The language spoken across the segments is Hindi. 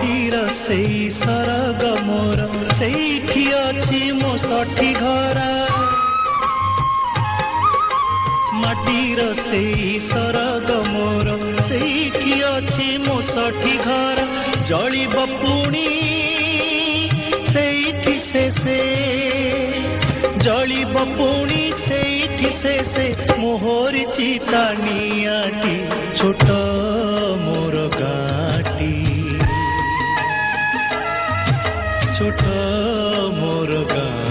माटीर से सरग मोर सेठी अछि मो सठी घर माटीर से सरग मोर सेठी अछि मो सठी घर जलिब पुणी सेठी से जलिब पुणी सेठी से मोहरी चिता नियाटी छोट मोर गाटी छोट मोर गाटी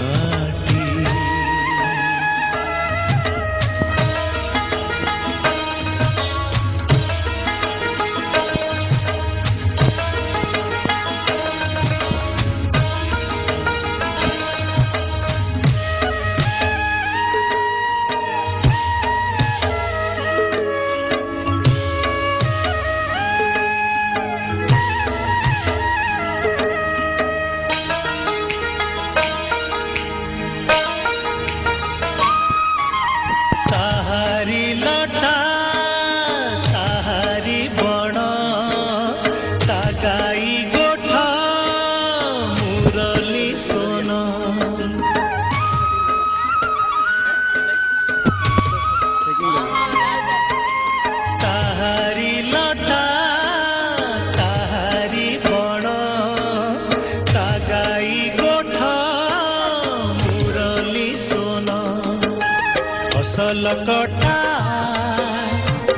फसल कटा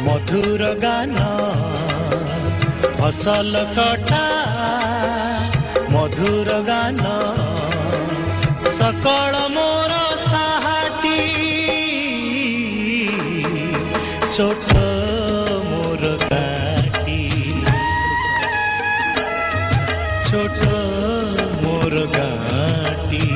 मधुर गान फसल कटा मधुर गान सकल मोर साहाटी छोट मोर गाटी छोट मोर गाटी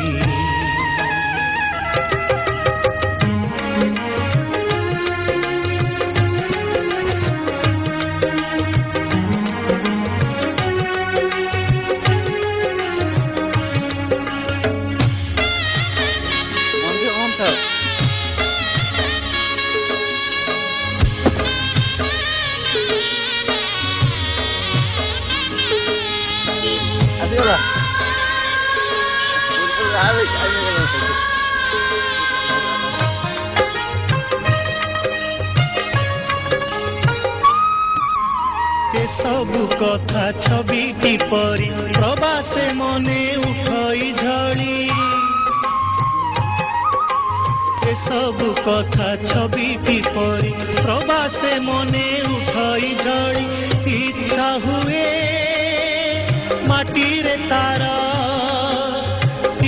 सबु कथा छविटी परी प्रवासे मने उठई झड़ी सबु कथा छविटी परी प्रवासे मने उठई झड़ी इच्छा हुए माटी रे तार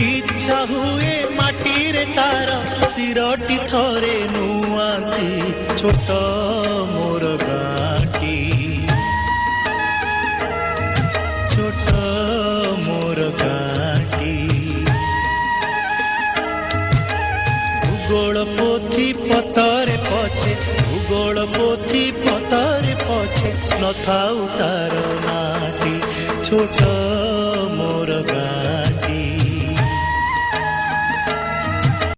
इच्छा हुए माटी रे तार सिरटी थरे नुआती छोट मोर गाटी छोट मोर गाटी भूगोल पोथी पतरे पछे भूगोल पोथी पतरे पछे नथाउ तार नाटी छोट